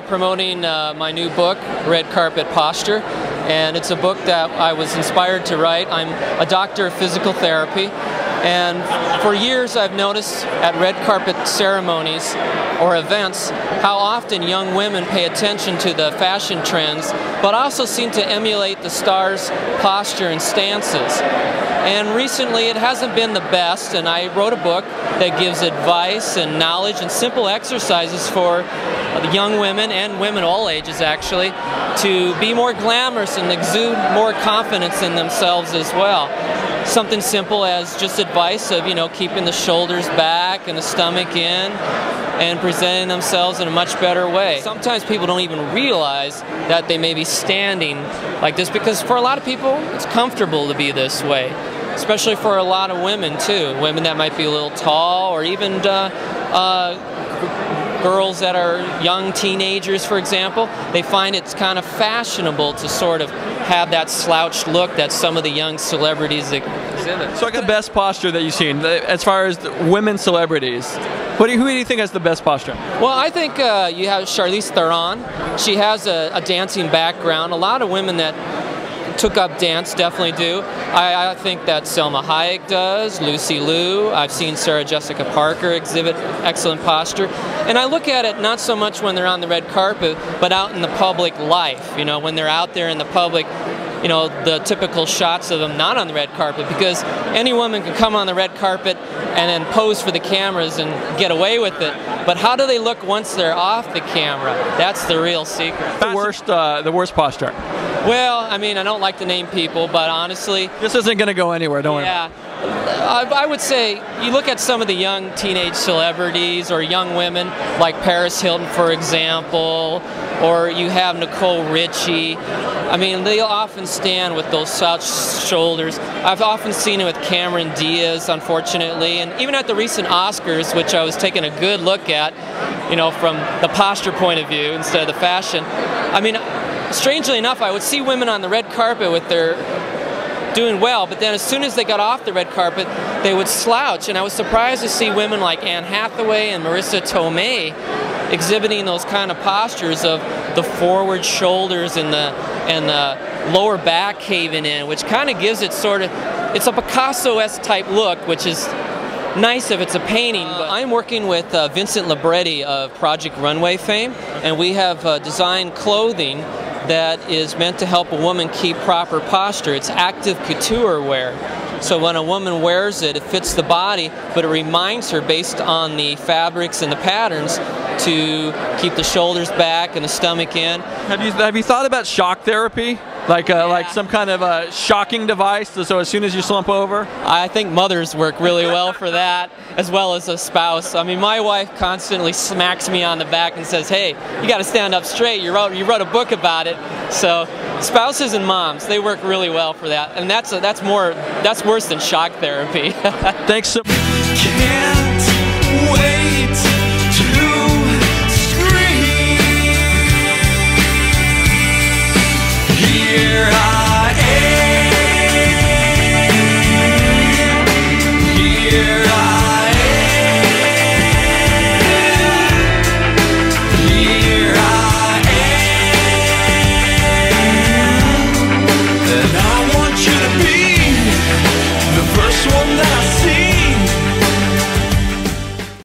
promoting my new book, Red Carpet Posture, and it's a book that I was inspired to write. I'm a doctor of physical therapy, and for years I've noticed at red carpet ceremonies or events how often young women pay attention to the fashion trends, but also seem to emulate the stars' posture and stances. And recently it hasn't been the best, and I wrote a book that gives advice and knowledge and simple exercises for young women and women all ages actually to be more glamorous and exude more confidence in themselves as well. Something simple as just advice of, keeping the shoulders back and the stomach in and presenting themselves in a much better way. Sometimes people don't even realize that they may be standing like this because for a lot of people it's comfortable to be this way. Especially for a lot of women too. Women that might be a little tall, or even girls that are young teenagers, for example. They find it's kind of fashionable to sort of have that slouched look that some of the young celebrities exhibit. So I got the best posture that you've seen as far as the women celebrities. Who do you think has the best posture? Well, I think you have Charlize Theron. She has a dancing background. A lot of women that took up dance definitely do. I think that Selma Hayek does, Lucy Liu. I've seen Sarah Jessica Parker exhibit excellent posture. And I look at it not so much when they're on the red carpet, but out in the public life. When they're out there in the public, the typical shots of them not on the red carpet, because any woman can come on the red carpet and then pose for the cameras and get away with it. But how do they look once they're off the camera? That's the real secret. The worst posture. Well, I don't like to name people, but honestly, this isn't going to go anywhere, don't worry. Yeah, I would say you look at some of the young teenage celebrities or young women like Paris Hilton, for example, or you have Nicole Richie. They'll often stand with those slouched shoulders. I've often seen it with Cameron Diaz, unfortunately, and even at the recent Oscars, which I was taking a good look at, from the posture point of view instead of the fashion. Strangely enough, I would see women on the red carpet with their doing well, but then as soon as they got off the red carpet, they would slouch, and I was surprised to see women like Anne Hathaway and Marissa Tomei exhibiting those kind of postures of the forward shoulders and the lower back caving in, which kind of gives it it's a Picasso-esque type look, which is nice if it's a painting. But I'm working with Vincent Libretti of Project Runway fame, and we have designed clothing that is meant to help a woman keep proper posture. It's active couture wear. So when a woman wears it, it fits the body, but it reminds her, based on the fabrics and the patterns, to keep the shoulders back and the stomach in. Have you thought about shock therapy? Like some kind of shocking device, so as soon as you slump over? I think mothers work really well for that, as well as a spouse. My wife constantly smacks me on the back and says, "Hey, you got to stand up straight. You wrote a book about it." So spouses and moms, they work really well for that, and that's worse than shock therapy. Thanks so much.